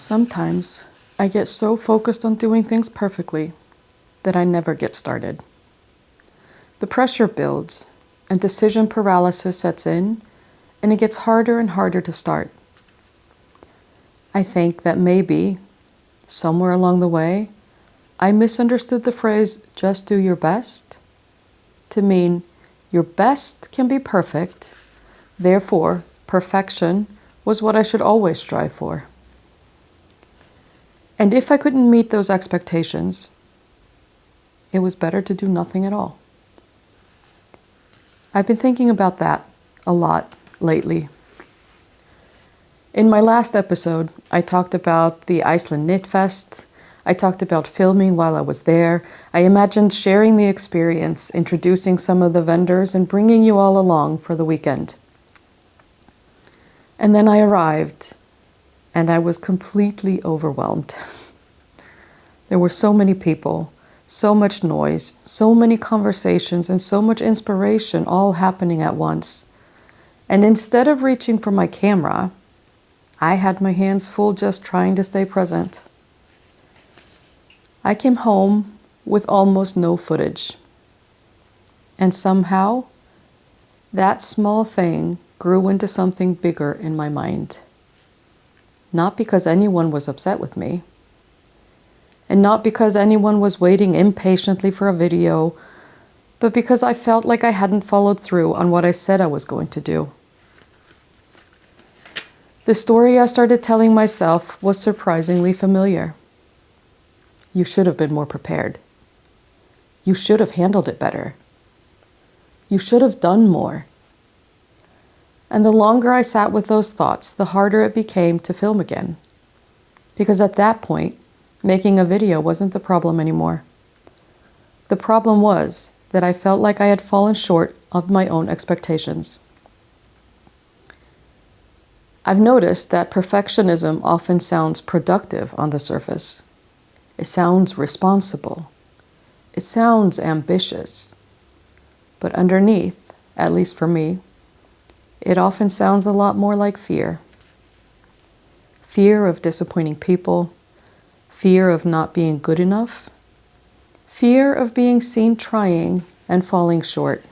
Sometimes I get so focused on doing things perfectly that I never get started. The pressure builds and decision paralysis sets in, and it gets harder and harder to start. I think that maybe, somewhere along the way, I misunderstood the phrase, just do your best, to mean your best can be perfect, therefore perfection was what I should always strive for. And if I couldn't meet those expectations, it was better to do nothing at all. I've been thinking about that a lot lately. In my last episode, I talked about the Iceland Knit Fest. I talked about filming while I was there. I imagined sharing the experience, introducing some of the vendors, and bringing you all along for the weekend. And then I arrived, and I was completely overwhelmed. There were so many people, so much noise, so many conversations, and so much inspiration all happening at once. And instead of reaching for my camera, I had my hands full just trying to stay present. I came home with almost no footage. And somehow, that small thing grew into something bigger in my mind. Not because anyone was upset with me, and not because anyone was waiting impatiently for a video, but because I felt like I hadn't followed through on what I said I was going to do. The story I started telling myself was surprisingly familiar. You should have been more prepared. You should have handled it better. You should have done more. And the longer I sat with those thoughts, the harder it became to film again. Because at that point, making a video wasn't the problem anymore. The problem was that I felt like I had fallen short of my own expectations. I've noticed that perfectionism often sounds productive on the surface. It sounds responsible. It sounds ambitious. But underneath, at least for me, it often sounds a lot more like fear. Fear of disappointing people, fear of not being good enough, fear of being seen trying and falling short.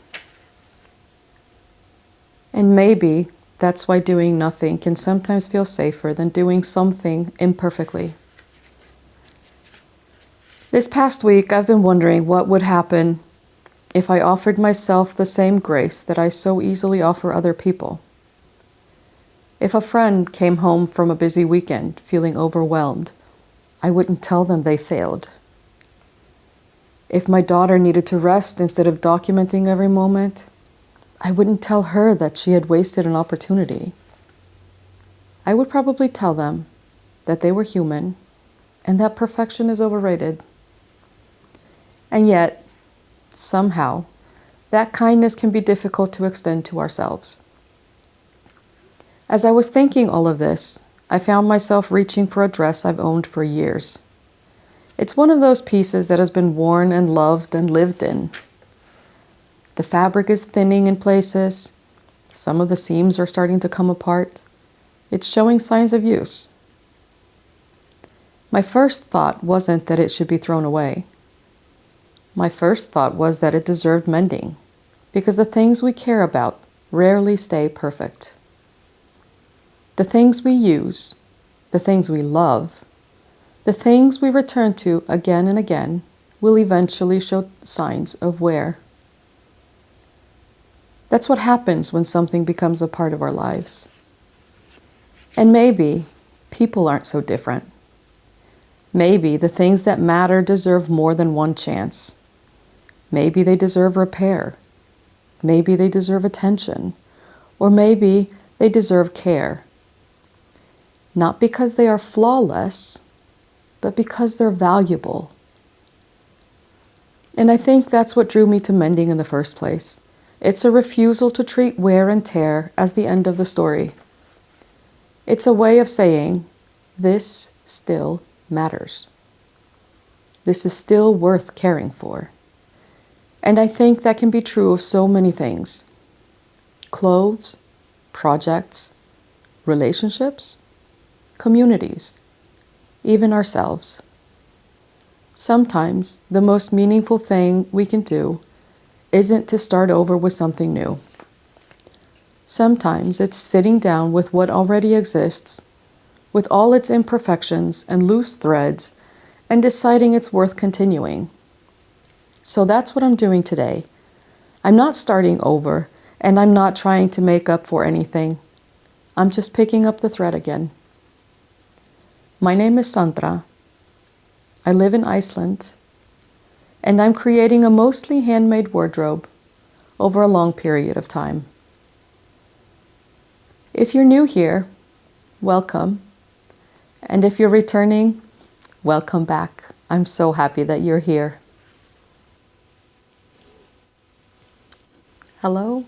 And maybe that's why doing nothing can sometimes feel safer than doing something imperfectly. This past week, I've been wondering what would happen if I offered myself the same grace that I so easily offer other people. If a friend came home from a busy weekend feeling overwhelmed, I wouldn't tell them they failed. If my daughter needed to rest instead of documenting every moment, I wouldn't tell her that she had wasted an opportunity. I would probably tell them that they were human and that perfection is overrated. And yet, somehow, that kindness can be difficult to extend to ourselves. As I was thinking all of this, I found myself reaching for a dress I've owned for years. It's one of those pieces that has been worn and loved and lived in. The fabric is thinning in places. Some of the seams are starting to come apart. It's showing signs of use. My first thought wasn't that it should be thrown away. My first thought was that it deserved mending, because the things we care about rarely stay perfect. The things we use, the things we love, the things we return to again and again will eventually show signs of wear. That's what happens when something becomes a part of our lives. And maybe people aren't so different. Maybe the things that matter deserve more than one chance. Maybe they deserve repair. Maybe they deserve attention. Or maybe they deserve care. Not because they are flawless, but because they're valuable. And I think that's what drew me to mending in the first place. It's a refusal to treat wear and tear as the end of the story. It's a way of saying, this still matters. This is still worth caring for. And I think that can be true of so many things. Clothes, projects, relationships, communities, even ourselves. Sometimes the most meaningful thing we can do isn't to start over with something new. Sometimes it's sitting down with what already exists, with all its imperfections and loose threads, and deciding it's worth continuing. So that's what I'm doing today. I'm not starting over, and I'm not trying to make up for anything. I'm just picking up the thread again. My name is Sandra. I live in Iceland, and I'm creating a mostly handmade wardrobe over a long period of time. If you're new here, welcome. And if you're returning, welcome back. I'm so happy that you're here. Hello.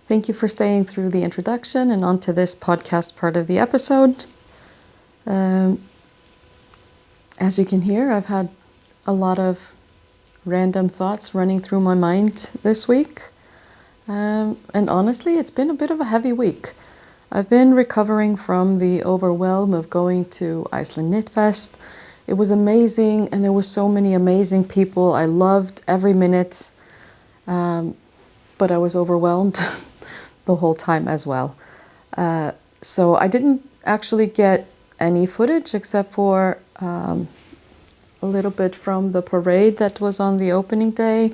Thank you for staying through the introduction and onto this podcast part of the episode. As you can hear, I've had a lot of random thoughts running through my mind this week. And honestly, it's been a bit of a heavy week. I've been recovering from the overwhelm of going to Iceland Knit Fest. It was amazing, and there were so many amazing people. I loved every minute, but I was overwhelmed the whole time as well. So I didn't actually get any footage except for a little bit from the parade that was on the opening day.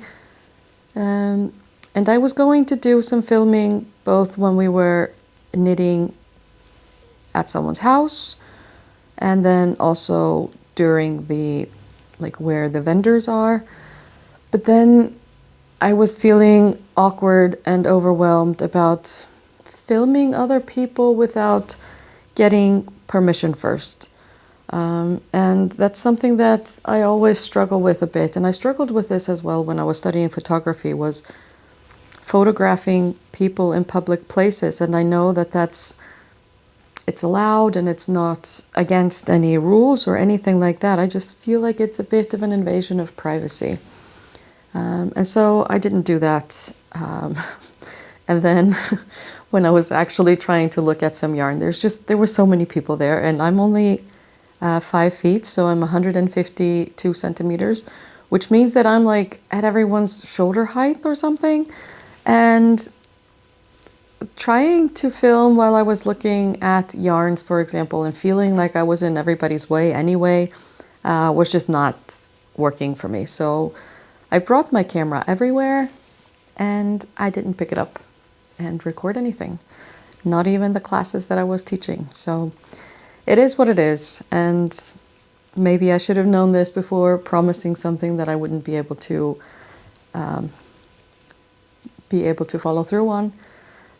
And I was going to do some filming both when we were knitting at someone's house and then also during the, where the vendors are. But then I was feeling awkward and overwhelmed about filming other people without getting permission first. And that's something that I always struggle with a bit. And I struggled with this as well when I was studying photography, was photographing people in public places. And I know that it's allowed and it's not against any rules or anything like that. I just feel like it's a bit of an invasion of privacy. And so I didn't do that. And then when I was actually trying to look at some yarn, there were so many people there, and I'm only 5 feet, so I'm 152 centimeters, which means that I'm like at everyone's shoulder height or something. And trying to film while I was looking at yarns, for example, and feeling like I was in everybody's way anyway, was just not working for me. So I brought my camera everywhere, and I didn't pick it up and record anything, not even the classes that I was teaching. So it is what it is, and maybe I should have known this before promising something that I wouldn't be able to follow through on.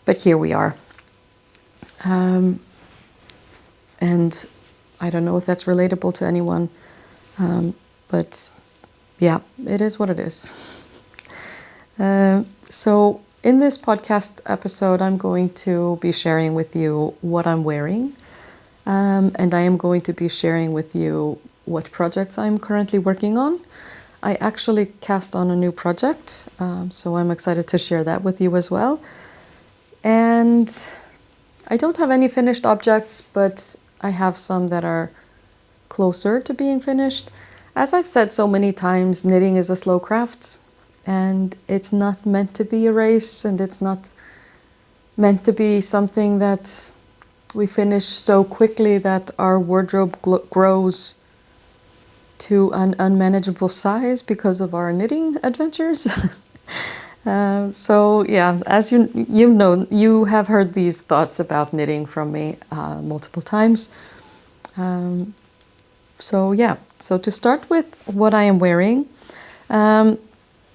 But here we are. And I don't know if that's relatable to anyone, but yeah, it is what it is. So in this podcast episode, I'm going to be sharing with you what I'm wearing. And I am going to be sharing with you what projects I'm currently working on. I actually cast on a new project, so I'm excited to share that with you as well. And I don't have any finished objects, but I have some that are closer to being finished. As I've said so many times, knitting is a slow craft, and it's not meant to be a race, and it's not meant to be something that we finish so quickly that our wardrobe grows to an unmanageable size because of our knitting adventures. So yeah, as you know, you have heard these thoughts about knitting from me multiple times. So to start with what I am wearing,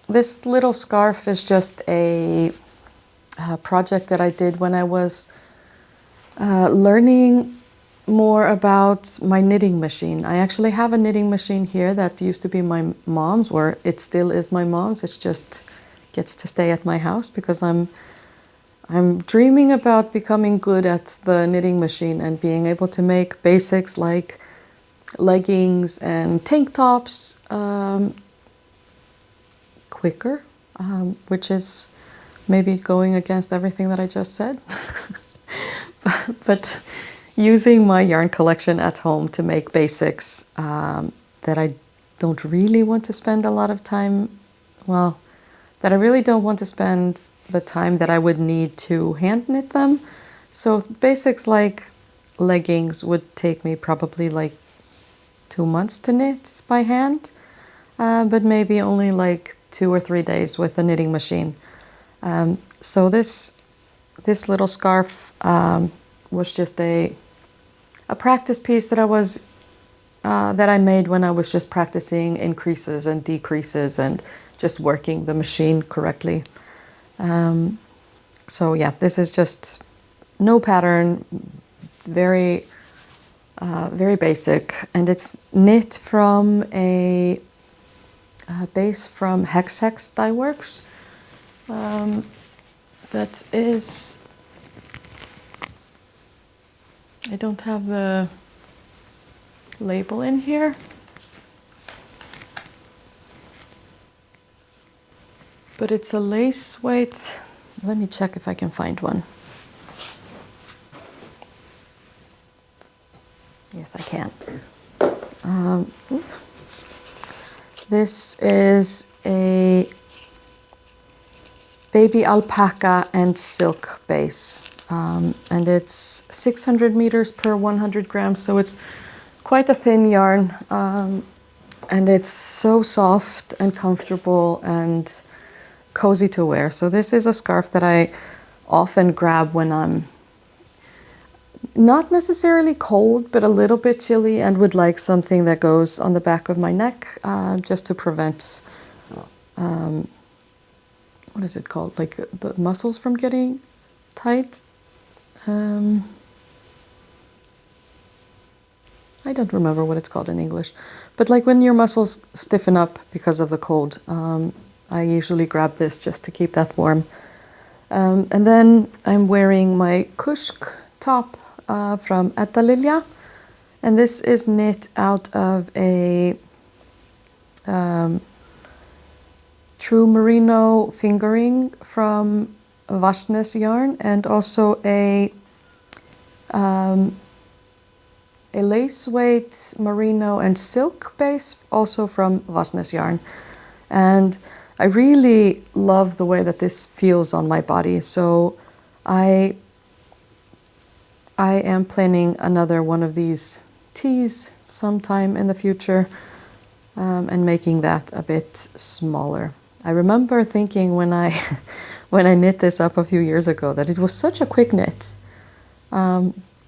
this little scarf is just a project that I did when I was learning more about my knitting machine. I actually have a knitting machine here that used to be my mom's, or it still is my mom's. It's just gets to stay at my house because I'm dreaming about becoming good at the knitting machine and being able to make basics like leggings and tank tops quicker, which is maybe going against everything that I just said. But using my yarn collection at home to make basics that I don't really want to spend a lot of time, well, that I really don't want to spend the time that I would need to hand knit them. So basics like leggings would take me probably like 2 months to knit by hand, but maybe only like 2 or 3 days with a knitting machine. So this little scarf was just a practice piece that I made when I was just practicing increases and decreases and just working the machine correctly. So yeah, this is just no pattern, very basic, and it's knit from a base from HexHex Dyeworks. That is, I don't have the label in here, but it's a lace weight. Let me check if I can find one. Yes, I can. This is a baby alpaca and silk base, and it's 600 meters per 100 grams, so it's quite a thin yarn, and it's so soft and comfortable and cozy to wear. So this is a scarf that I often grab when I'm not necessarily cold, but a little bit chilly and would like something that goes on the back of my neck, just to prevent, what is it called? Like the muscles from getting tight. I don't remember what it's called in English, but like when your muscles stiffen up because of the cold, I usually grab this just to keep that warm. And then I'm wearing my kushk top from Ättalilja, and this is knit out of a true merino fingering from Vatnsnes Yarn, and also a lace weight merino and silk base also from Vatnsnes Yarn. And I really love the way that this feels on my body. So I am planning another one of these tees sometime in the future, and making that a bit smaller. I remember thinking when I when I knit this up a few years ago that it was such a quick knit.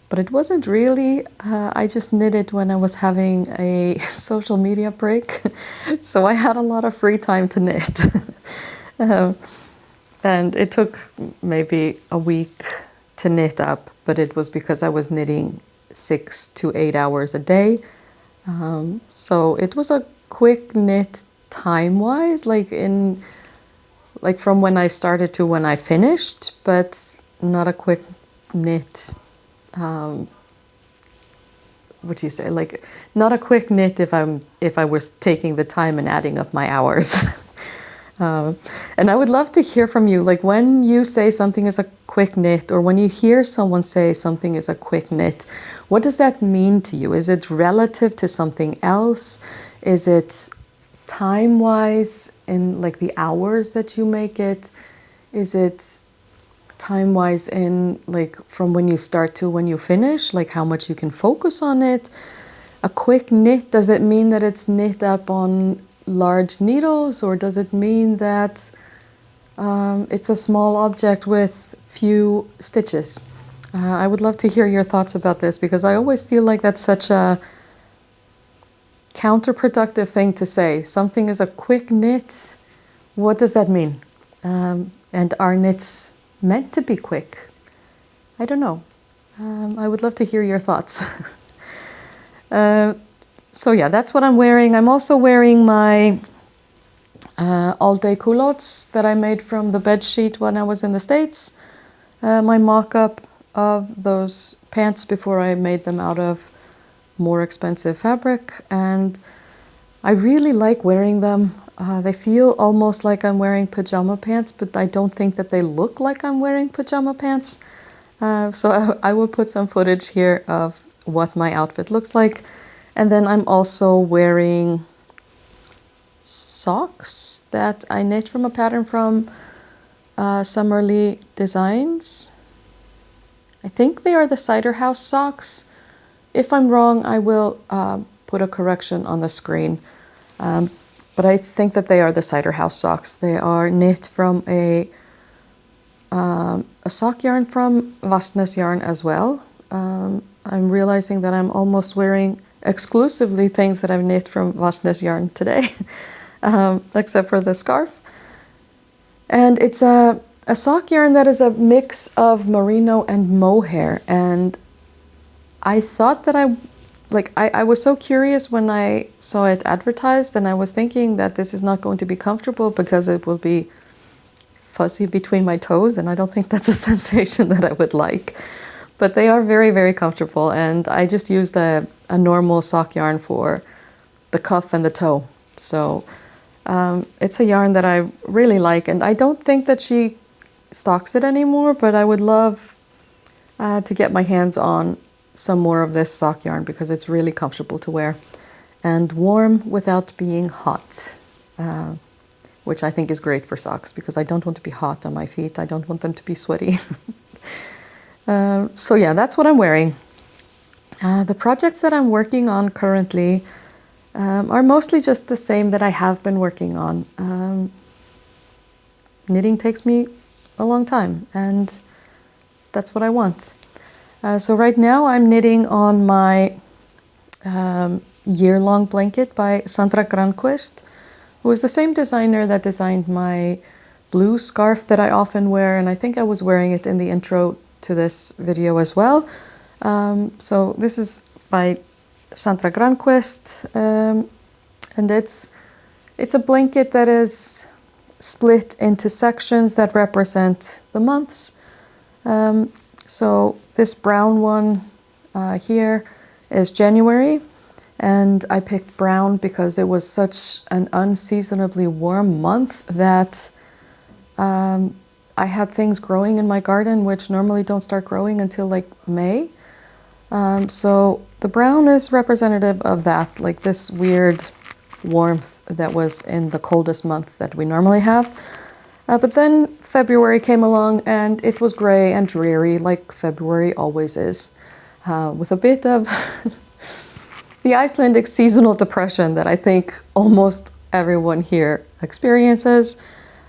But it wasn't really. I just knit it when I was having a social media break. So I had a lot of free time to knit. And it took maybe a week to knit up, but it was because I was knitting 6 to 8 hours a day. So it was a quick knit time-wise, like from when I started to when I finished, but not a quick knit. What do you say? Like not a quick knit if I was taking the time and adding up my hours. And I would love to hear from you. Like when you say something is a quick knit, or when you hear someone say something is a quick knit, what does that mean to you? Is it relative to something else? Is it time-wise in like the hours that you make it? Is it time-wise in like from when you start to when you finish, like how much you can focus on it? A quick knit, does it mean that it's knit up on large needles, or does it mean that it's a small object with few stitches? I would love to hear your thoughts about this, because I always feel like that's such a counterproductive thing to say. Something is a quick knit. What does that mean? And are knits meant to be quick? I don't know. I would love to hear your thoughts. So yeah, that's what I'm wearing. I'm also wearing my all-day culottes that I made from the bed sheet when I was in the States. My mock-up of those pants before I made them out of more expensive fabric, and I really like wearing them. They feel almost like I'm wearing pajama pants, but I don't think that they look like I'm wearing pajama pants. So I will put some footage here of what my outfit looks like. And then I'm also wearing socks that I knit from a pattern from Summerly Designs. I think they are the Cider House socks. If I'm wrong, I will put a correction on the screen. But I think that they are the Cider House socks. They are knit from a sock yarn from Vatnsnes Yarn as well. I'm realizing that I'm almost wearing exclusively things that I've knit from Vatnsnes Yarn today, except for the scarf. And it's a sock yarn that is a mix of merino and mohair. And I thought that I was so curious when I saw it advertised, and I was thinking that this is not going to be comfortable because it will be fuzzy between my toes, and I don't think that's a sensation that I would like. But they are very, very comfortable, and I just used a normal sock yarn for the cuff and the toe. So it's a yarn that I really like, and I don't think that she stocks it anymore, but I would love to get my hands on some more of this sock yarn because it's really comfortable to wear and warm without being hot, which I think is great for socks because I don't want to be hot on my feet. I don't want them to be sweaty. So yeah, that's what I'm wearing. The projects that I'm working on currently are mostly just the same that I have been working on. Knitting takes me a long time, and that's what I want. So right now I'm knitting on my Yearlong blanket by Sandra Granqvist, who is the same designer that designed my blue scarf that I often wear, and I think I was wearing it in the intro to this video as well. So this is by Sandra Granqvist, and it's a blanket that is split into sections that represent the months. So this brown one here is January, and I picked brown because it was such an unseasonably warm month that I had things growing in my garden which normally don't start growing until like May. So the brown is representative of that, like this weird warmth that was in the coldest month that we normally have. But then February came along and it was gray and dreary like February always is, with a bit of the Icelandic seasonal depression that I think almost everyone here experiences.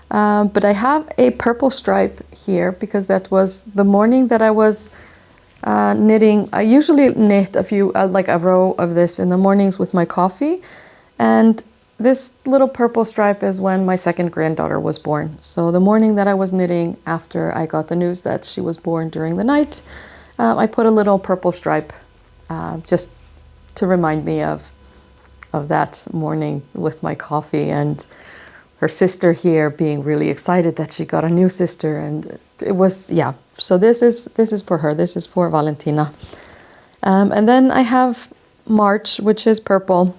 But I have a purple stripe here because that was the morning that I was knitting. I usually knit a few, like a row of this in the mornings with my coffee. And this little purple stripe is when my second granddaughter was born. So the morning that I was knitting after I got the news that she was born during the night, I put a little purple stripe just to remind me of that morning with my coffee, and her sister here being really excited that she got a new sister. And it was, yeah. So this is for her. This is for Valentina. And then I have March, which is purple.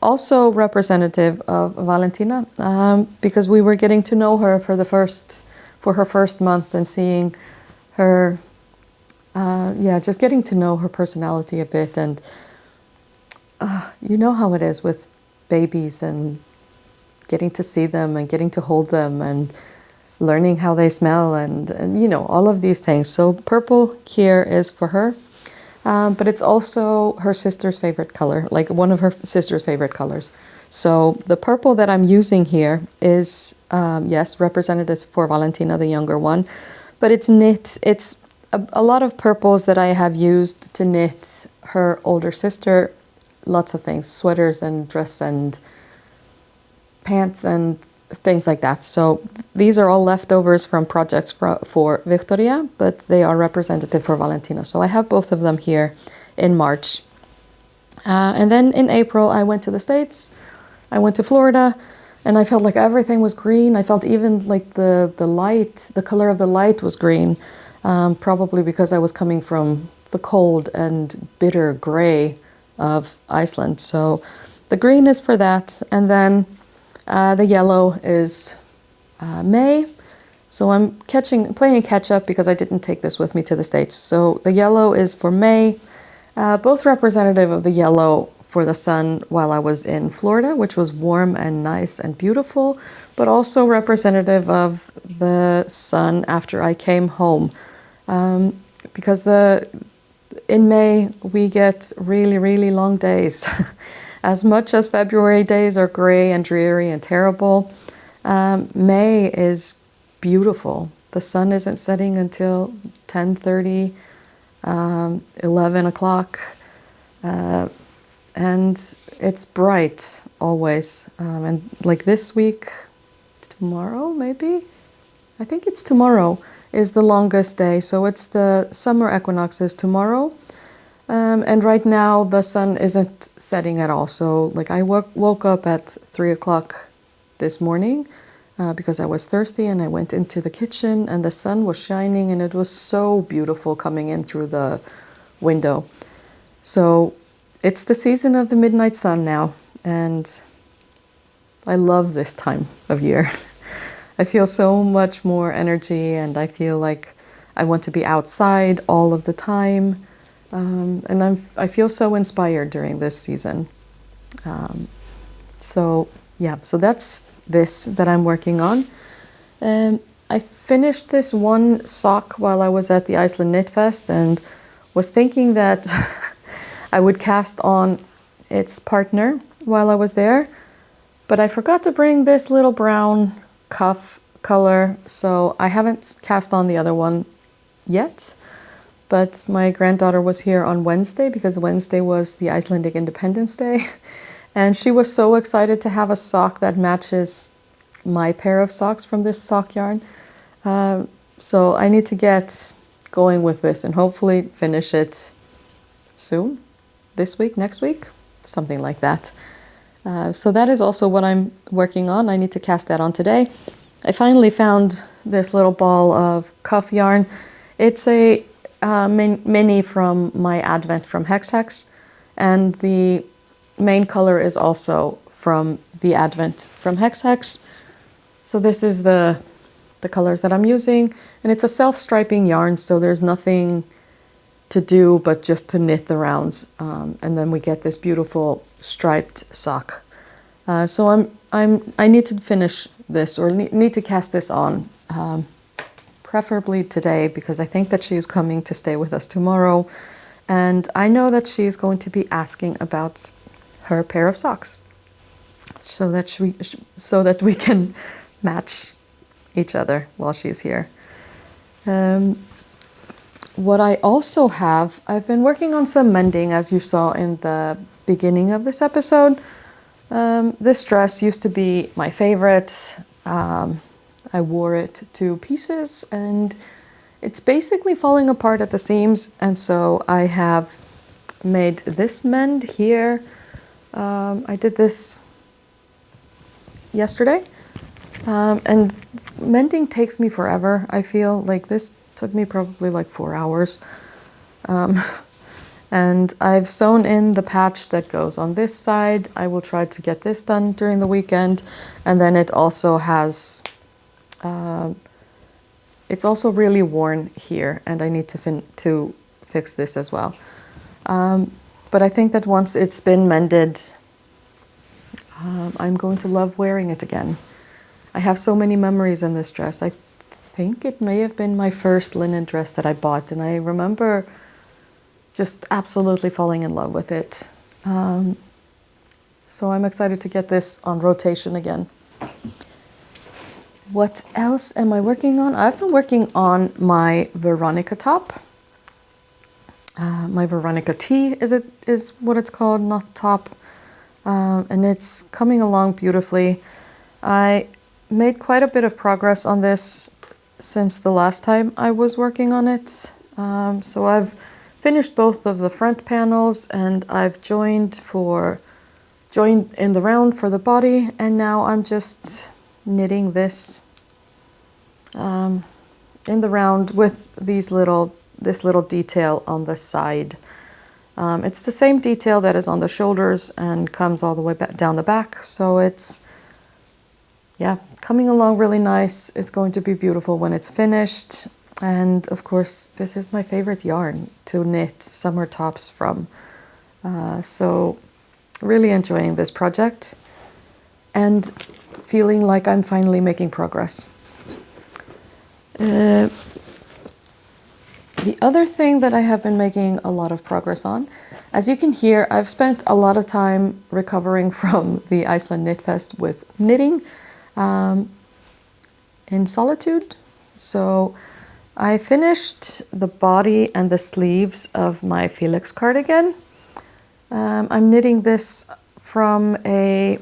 Also representative of Valentina, because we were getting to know her for her first month and seeing her, just getting to know her personality a bit. And you know how it is with babies and getting to see them and getting to hold them and learning how they smell and you know, all of these things. So purple here is for her. But it's also her sister's favorite color, like one of her sister's favorite colors. So the purple that I'm using here is, yes, representative for Valentina, the younger one. But it's knit, it's a lot of purples that I have used to knit her older sister. Lots of things, sweaters and dress and pants and things like that. So these are all leftovers from projects for Victoria, but they are representative for Valentina. So I have both of them here in March. And then in April, I went to the States. I went to Florida, and I felt like everything was green. I felt even like the light, the color of the light was green, probably because I was coming from the cold and bitter gray of Iceland. So the green is for that. And then the yellow is May, So I'm playing catch up because I didn't take this with me to the States. So the yellow is for May, both representative of the yellow for the sun while I was in Florida, which was warm and nice and beautiful, but also representative of the sun after I came home. Because in May we get really, really long days. As much as February days are gray and dreary and terrible, May is beautiful. The sun isn't setting until 10:30, 11 o'clock, and it's bright always. And like this week, tomorrow maybe? I think it's tomorrow is the longest day. So it's the summer equinox is tomorrow. And right now the sun isn't setting at all. So like I woke up at 3 o'clock this morning because I was thirsty, and I went into the kitchen and the sun was shining and it was so beautiful coming in through the window. So it's the season of the midnight sun now, and I love this time of year. I feel so much more energy, and I feel like I want to be outside all of the time. And I feel so inspired during this season. So that's this that I'm working on. I finished this one sock while I was at the Iceland Knit Fest and was thinking that I would cast on its partner while I was there, but I forgot to bring this little brown cuff color, so I haven't cast on the other one yet. But my granddaughter was here on Wednesday because Wednesday was the Icelandic Independence Day, and she was so excited to have a sock that matches my pair of socks from this sock yarn. So I need to get going with this and hopefully finish it soon, this week, next week, something like that. So that is also what I'm working on. I need to cast that on today. I finally found this little ball of cuff yarn. It's a mini from my Advent from HexHex, and the main color is also from the Advent from HexHex. So this is the colors that I'm using, and it's a self-striping yarn, so there's nothing to do but just to knit the rounds, and then we get this beautiful striped sock. So I need to finish this, or need to cast this on, preferably today, because I think that she is coming to stay with us tomorrow, and I know that she is going to be asking about her pair of socks, so that we can match each other while she's here. What I also have, I've been working on some mending, as you saw in the beginning of this episode. This dress used to be my favorite. I wore it to pieces and it's basically falling apart at the seams, and so I have made this mend here. I did this yesterday, and mending takes me forever. I feel like this took me probably like 4 hours. And I've sewn in the patch that goes on this side. I will try to get this done during the weekend. And then it also has, it's also really worn here, and I need to fix this as well. But I think that once it's been mended, I'm going to love wearing it again. I have so many memories in this dress. I think it may have been my first linen dress that I bought, and I remember just absolutely falling in love with it. So I'm excited to get this on rotation again. What else am I working on? I've been working on my Veronica top. My Veronica Tee is what it's called, not top. And it's coming along beautifully. I made quite a bit of progress on this since the last time I was working on it. So I've finished both of the front panels, and I've joined in the round for the body, and now I'm just knitting this in the round with this little detail on the side. It's the same detail that is on the shoulders and comes all the way back down the back, so it's yeah, coming along really nice. It's going to be beautiful when it's finished. And of course, this is my favorite yarn to knit summer tops from. So really enjoying this project and feeling like I'm finally making progress. The other thing that I have been making a lot of progress on, as you can hear, I've spent a lot of time recovering from the Iceland Knit Fest with knitting in solitude. So I finished the body and the sleeves of my Felix cardigan. I'm knitting this from a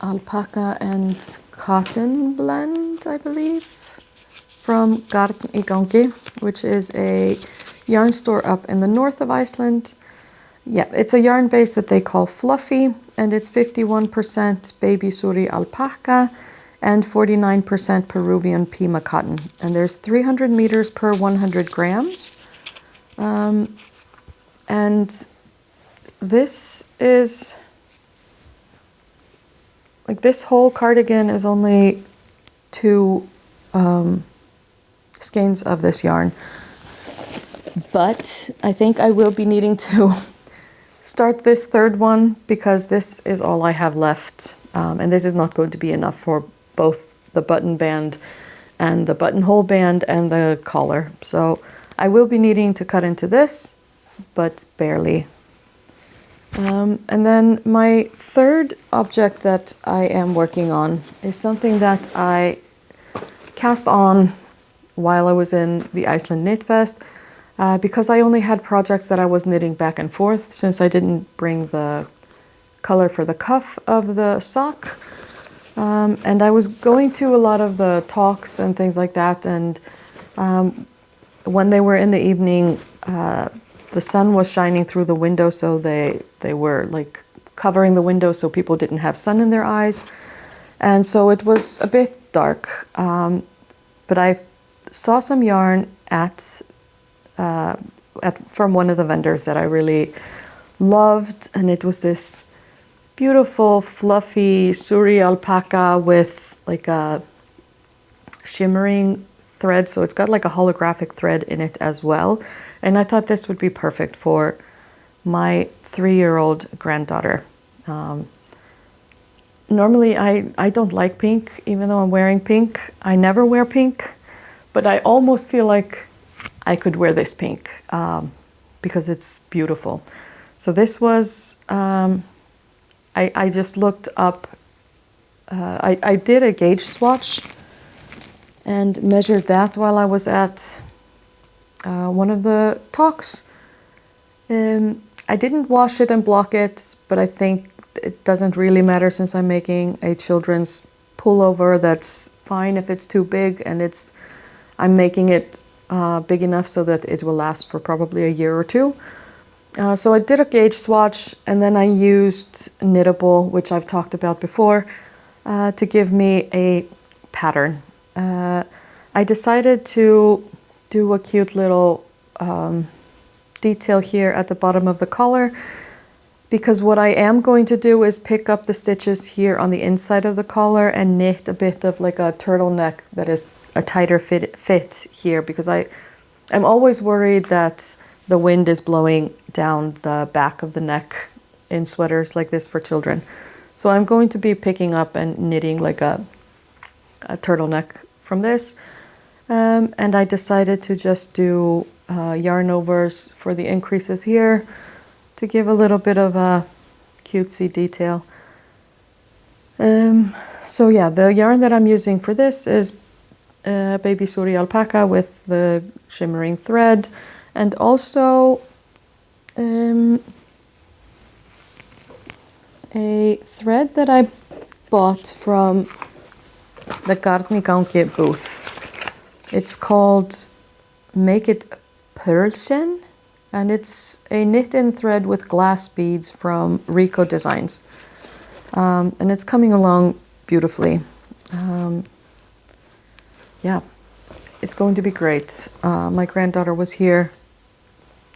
alpaca and cotton blend, I believe, from Vatnsnes, which is a yarn store up in the north of Iceland. Yeah, it's a yarn base that they call fluffy, and it's 51% baby suri alpaca and 49% Peruvian pima cotton. And there's 300 meters per 100 grams. And this is, like, this whole cardigan is only 2 skeins of this yarn. But I think I will be needing to start this third one because this is all I have left. And this is not going to be enough for both the button band and the buttonhole band and the collar. So I will be needing to cut into this, but barely. And then my third object that I am working on is something that I cast on while I was in the Iceland Knit Fest, because I only had projects that I was knitting back and forth since I didn't bring the color for the cuff of the sock. And I was going to a lot of the talks and things like that, and when they were in the evening, the sun was shining through the window, so they were like covering the window so people didn't have sun in their eyes. And so it was a bit dark. But I saw some yarn from one of the vendors that I really loved, and it was this beautiful fluffy suri alpaca with like a shimmering thread, so it's got like a holographic thread in it as well. And I thought this would be perfect for my 3-year-old granddaughter. Normally I don't like pink, even though I'm wearing pink. I never wear pink, but I almost feel like I could wear this pink because it's beautiful. So this was, I just looked up, I did a gauge swatch and measured that while I was at one of the talks. I didn't wash it and block it, but I think it doesn't really matter since I'm making a children's pullover. That's fine if it's too big, and I'm making it big enough so that it will last for probably a year or two. So I did a gauge swatch, and then I used Knittable, which I've talked about before, to give me a pattern. I decided to do a cute little detail here at the bottom of the collar, because what I am going to do is pick up the stitches here on the inside of the collar and knit a bit of like a turtleneck that is a tighter fit here, because I'm always worried that the wind is blowing down the back of the neck in sweaters like this for children. So I'm going to be picking up and knitting like a turtleneck from this. And I decided to just do yarn overs for the increases here to give a little bit of a cutesy detail. So yeah, the yarn that I'm using for this is baby suri alpaca with the shimmering thread, and also a thread that I bought from the Vatnsnes booth. It's called Make It Perlchen, and it's a knit-in thread with glass beads from Rico Designs. And it's coming along beautifully. Yeah, it's going to be great. My granddaughter was here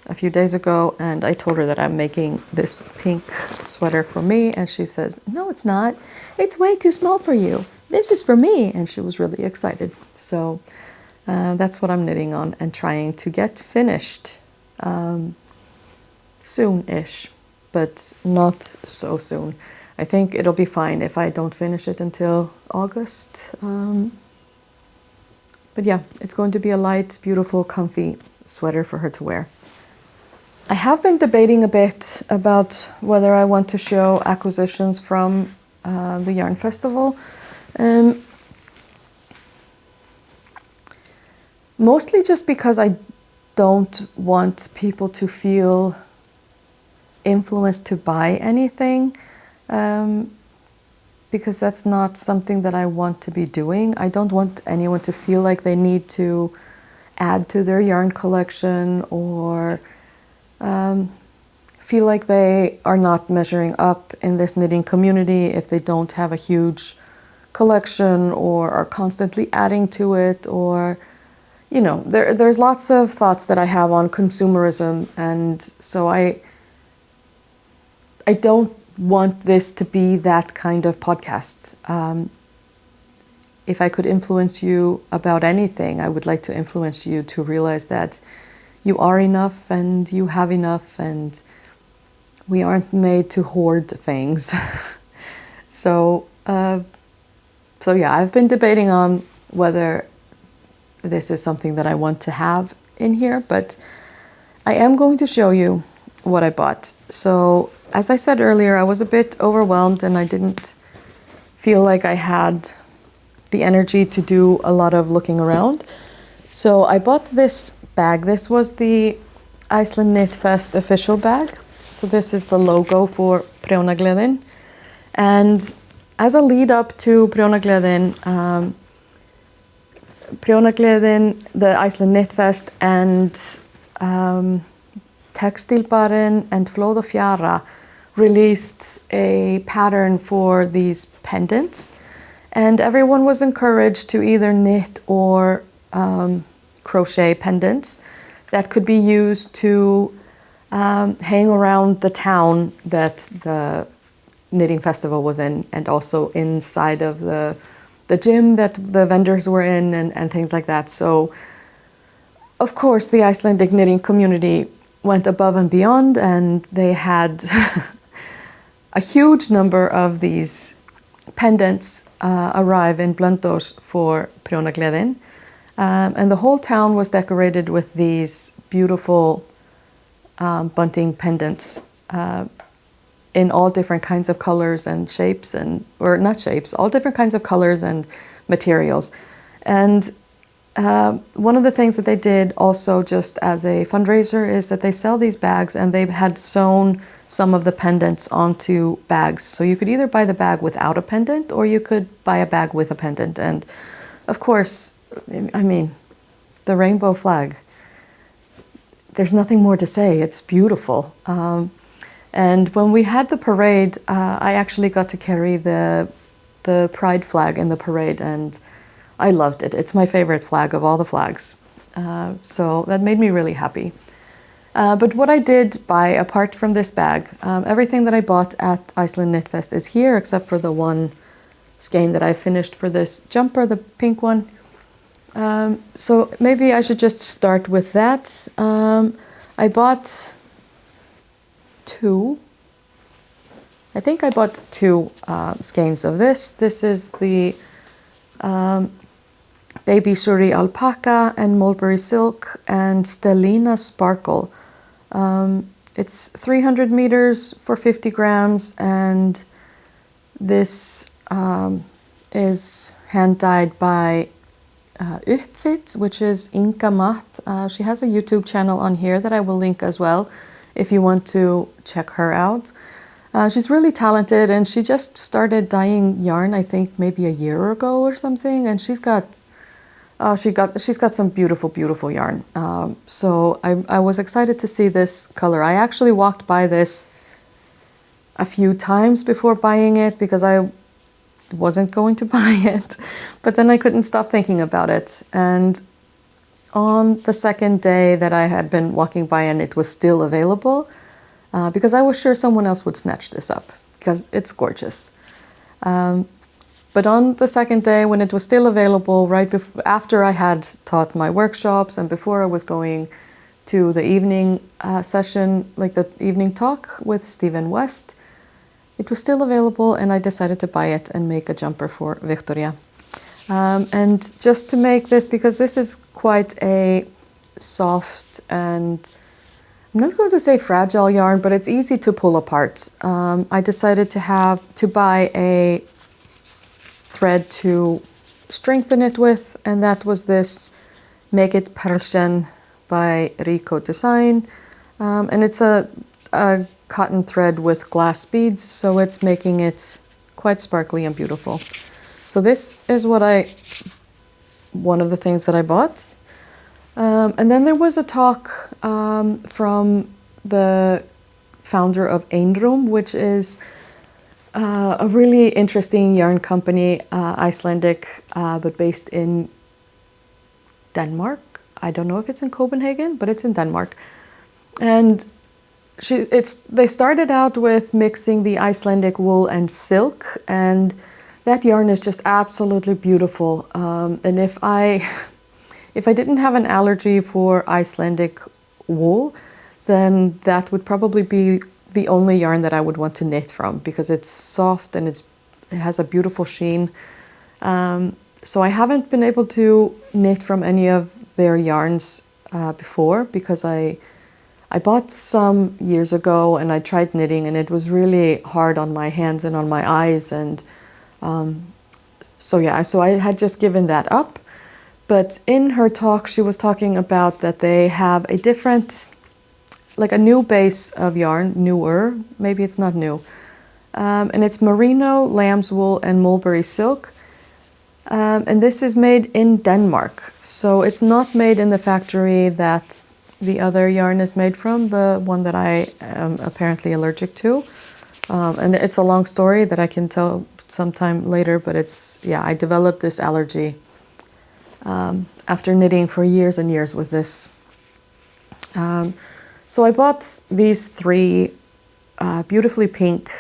a few days ago, and I told her that I'm making this pink sweater for me, and she says, no, it's not. It's way too small for you. This is for me. And she was really excited. So that's what I'm knitting on and trying to get finished soon-ish, but not so soon. I think it'll be fine if I don't finish it until August. But yeah, it's going to be a light, beautiful, comfy sweater for her to wear. I have been debating a bit about whether I want to show acquisitions from the Yarn Festival. Mostly just because I don't want people to feel influenced to buy anything, because that's not something that I want to be doing. I don't want anyone to feel like they need to add to their yarn collection or feel like they are not measuring up in this knitting community if they don't have a huge collection or are constantly adding to it, or you know, there's lots of thoughts that I have on consumerism, and so I don't want this to be that kind of podcast. If I could influence you about anything, I would like to influence you to realize that you are enough and you have enough, and we aren't made to hoard things. So yeah, I've been debating on whether this is something that I want to have in here, but I am going to show you what I bought. So as I said earlier, I was a bit overwhelmed and I didn't feel like I had the energy to do a lot of looking around. So I bought this bag. This was the Iceland Knit Fest official bag. So this is the logo for Prjónagleðin. And as a lead up to Prjónagleðin, the Iceland Knit Fest, and Textilbarinn and Flóð og Fjara released a pattern for these pendants, and everyone was encouraged to either knit or crochet pendants that could be used to hang around the town that the knitting festival was in, and also inside of the gym that the vendors were in, and things like that. So of course the Icelandic knitting community went above and beyond, and they had a huge number of these pendants arrive in Blönduós for Prjónagleðin. And the whole town was decorated with these beautiful bunting pendants in all different kinds of colors and shapes, or not shapes, all different kinds of colors and materials. And one of the things that they did also just as a fundraiser is that they sell these bags, and they had sewn some of the pendants onto bags. So you could either buy the bag without a pendant, or you could buy a bag with a pendant. And of course, I mean, the rainbow flag, there's nothing more to say. It's beautiful. And when we had the parade, I actually got to carry the pride flag in the parade, and I loved it. It's my favorite flag of all the flags. So that made me really happy. But what I did buy, apart from this bag, everything that I bought at Iceland Knit Fest is here, except for the one skein that I finished for this jumper, the pink one. So maybe I should just start with that. I bought two. I think I bought two skeins of this. This is the Baby Suri Alpaca and Mulberry Silk and Stellina Sparkle. It's 300 meters for 50 grams, and this is hand dyed by Uppfit, which is Inga Matt. She has a YouTube channel on here that I will link as well if you want to check her out. She's really talented, and she just started dyeing yarn, I think maybe a year ago or something, and she's got some beautiful yarn. So I was excited to see this color. I actually walked by this a few times before buying it because I wasn't going to buy it, but then I couldn't stop thinking about it. And on the second day that I had been walking by and it was still available, because I was sure someone else would snatch this up because it's gorgeous. But on the second day when it was still available, after I had taught my workshops and before I was going to the evening session, like the evening talk with Stephen West, it was still available and I decided to buy it and make a jumper for Victoria. And just to make this, because this is quite a soft and, I'm not going to say fragile yarn, but it's easy to pull apart. I decided to buy a thread to strengthen it with, and that was this Make It Perlchen by Rico design. And it's a cotton thread with glass beads, so it's making it quite sparkly and beautiful. So this is one of the things that I bought. And then there was a talk from the founder of Einrum, which is a really interesting yarn company, Icelandic, but based in Denmark. I don't know if it's in Copenhagen, but it's in Denmark. And they started out with mixing the Icelandic wool and silk, and that yarn is just absolutely beautiful. And if I didn't have an allergy for Icelandic wool, then that would probably be the only yarn that I would want to knit from, because it's soft and it has a beautiful sheen. So I haven't been able to knit from any of their yarns before, because I bought some years ago and I tried knitting and it was really hard on my hands and on my eyes, and so I had just given that up. But in her talk she was talking about that they have a different, like a new base of yarn, newer, maybe it's not new, and it's merino, lamb's wool and mulberry silk, and this is made in Denmark, so it's not made in the factory that the other yarn is made from, the one that I am apparently allergic to, and it's a long story that I can tell sometime later, but I developed this allergy after knitting for years and years with this. So I bought these 3 beautifully pink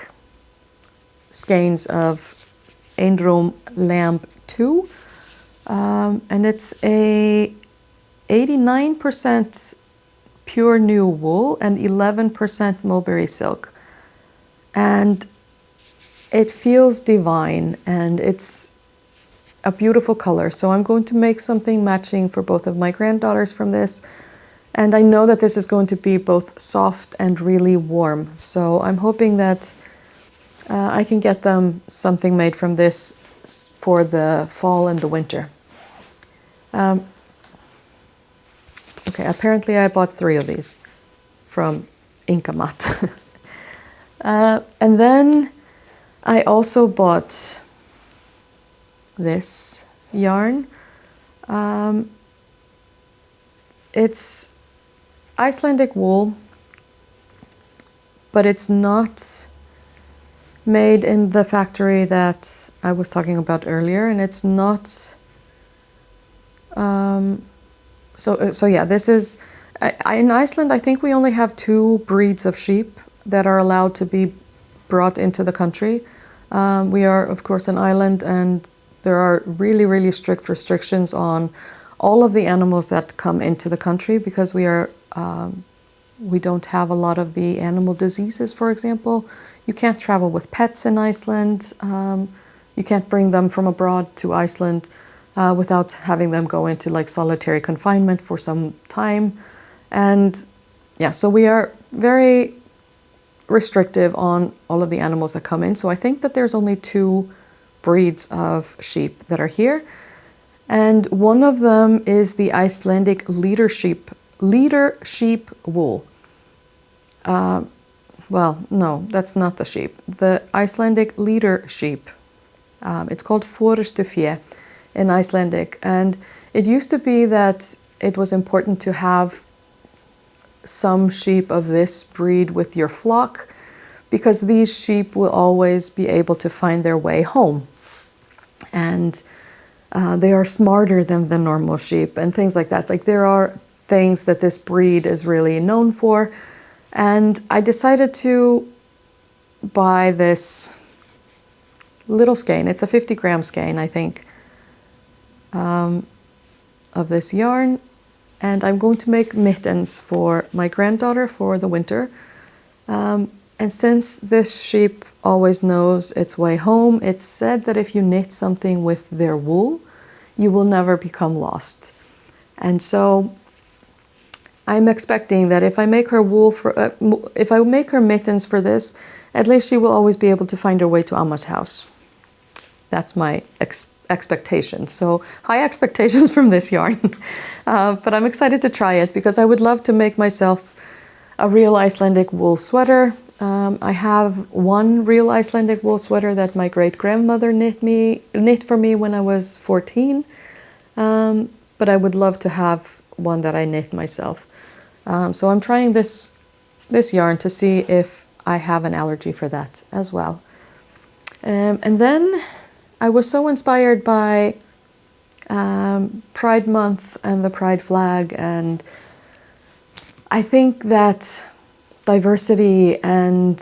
skeins of Einrum Lamb 2, and it's a 89% pure new wool and 11% mulberry silk, and it feels divine and it's a beautiful color. So I'm going to make something matching for both of my granddaughters from this. And I know that this is going to be both soft and really warm. So I'm hoping that I can get them something made from this for the fall and the winter. Okay, apparently I bought 3 of these from Inkamat. And then I also bought this yarn. It's Icelandic wool, but it's not made in the factory that I was talking about earlier, and it's not this is in Iceland. I think we only have 2 breeds of sheep that are allowed to be brought into the country. We are of course an island, and there are really, really strict restrictions on all of the animals that come into the country, because we don't have a lot of the animal diseases, for example. You can't travel with pets in Iceland. You can't bring them from abroad to Iceland without having them go into like solitary confinement for some time. And so we are very restrictive on all of the animals that come in. So I think that there's only 2 breeds of sheep that are here. And one of them is the Icelandic leader sheep wool. Well, no, that's not the sheep. The Icelandic leader sheep. It's called forystufé in Icelandic. And it used to be that it was important to have some sheep of this breed with your flock, because these sheep will always be able to find their way home. And they are smarter than the normal sheep and things like that. Like there are things that this breed is really known for. And I decided to buy this little skein. It's a 50-gram skein, I think, of this yarn. And I'm going to make mittens for my granddaughter for the winter. And since this sheep always knows its way home, it's said that if you knit something with their wool, you will never become lost. And so I'm expecting that if I make her if I make her mittens for this, at least she will always be able to find her way to Amma's house. That's my expectation. So high expectations from this yarn. But I'm excited to try it because I would love to make myself a real Icelandic wool sweater. I have one real Icelandic wool sweater that my great-grandmother knit for me when I was 14. But I would love to have one that I knit myself. So I'm trying this yarn to see if I have an allergy for that as well. And then I was so inspired by Pride Month and the Pride flag, and I think that diversity and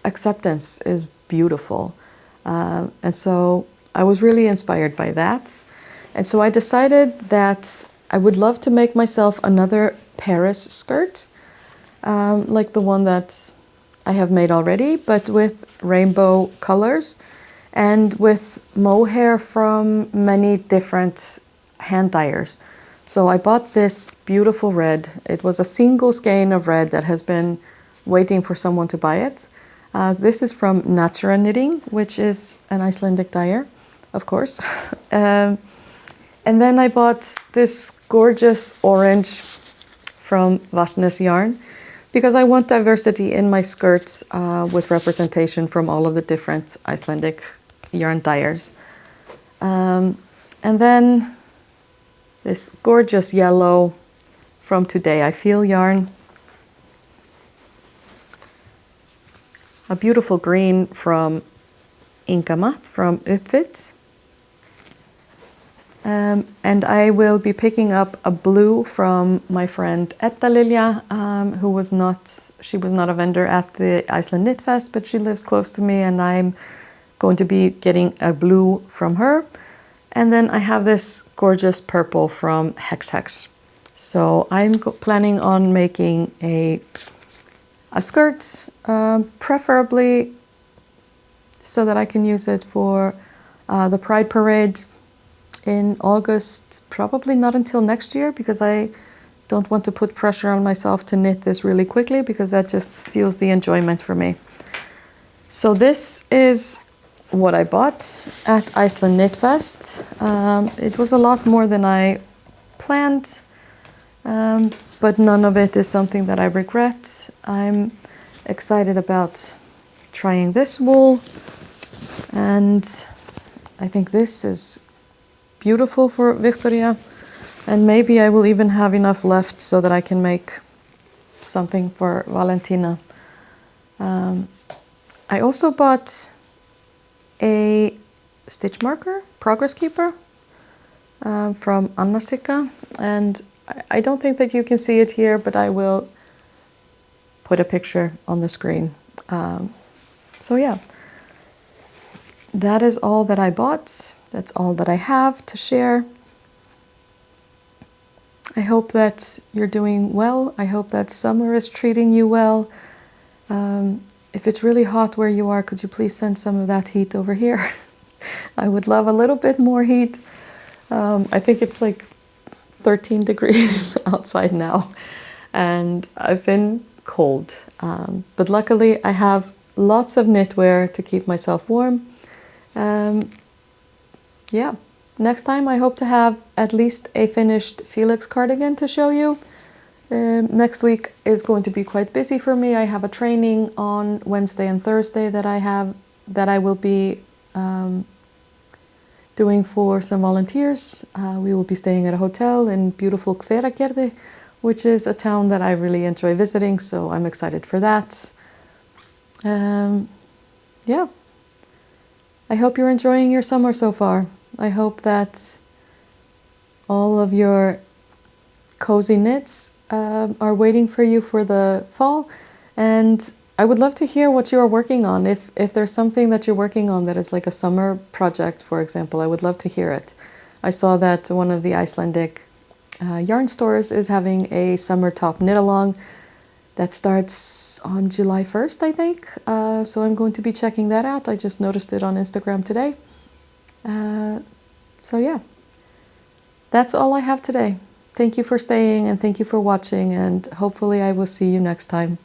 acceptance is beautiful. And so I was really inspired by that. And so I decided that I would love to make myself another Paris skirt, like the one that I have made already, but with rainbow colors and with mohair from many different hand dyers. So I bought this beautiful red. It was a single skein of red that has been waiting for someone to buy it. This is from Natura Knitting, which is an Icelandic dyer, of course. And then I bought this gorgeous orange from Vatnsnes Yarn because I want diversity in my skirts with representation from all of the different Icelandic yarn dyers. And then this gorgeous yellow from Today I Feel yarn. A beautiful green from Ingamat from Uppfit. And I will be picking up a blue from my friend Edda Lilja, who was not a vendor at the Iceland Knit Fest, but she lives close to me, and I'm going to be getting a blue from her. And then I have this gorgeous purple from HexHex. So I'm planning on making a skirt, preferably so that I can use it for the Pride Parade in August, probably not until next year, because I don't want to put pressure on myself to knit this really quickly, because that just steals the enjoyment for me. So this is what I bought at Iceland Knit Fest. It was a lot more than I planned, but none of it is something that I regret. I'm excited about trying this wool, and I think this is beautiful for Victoria, and maybe I will even have enough left so that I can make something for Valentina. I also bought a stitch marker, Progress Keeper, from Annasika, and I don't think that you can see it here, but I will put a picture on the screen. So yeah, that is all that I bought. That's all that I have to share. I hope that you're doing well. I hope that summer is treating you well. If it's really hot where you are, could you please send some of that heat over here? I would love a little bit more heat. I think it's like 13 degrees outside now, and I've been cold. But luckily I have lots of knitwear to keep myself warm. Yeah, next time I hope to have at least a finished Felix cardigan to show you. Next week is going to be quite busy for me. I have a training on Wednesday and Thursday that I will be doing for some volunteers. We will be staying at a hotel in beautiful Hveragerði, which is a town that I really enjoy visiting, so I'm excited for that. Yeah. I hope you're enjoying your summer so far. I hope that all of your cozy knits are waiting for you for the fall. And I would love to hear what you are working on. If there's something that you're working on that is like a summer project, for example, I would love to hear it. I saw that one of the Icelandic yarn stores is having a summer top knit along that starts on July 1st, I think. So I'm going to be checking that out. I just noticed it on Instagram today. So yeah, that's all I have today. Thank you for staying and thank you for watching, and hopefully I will see you next time.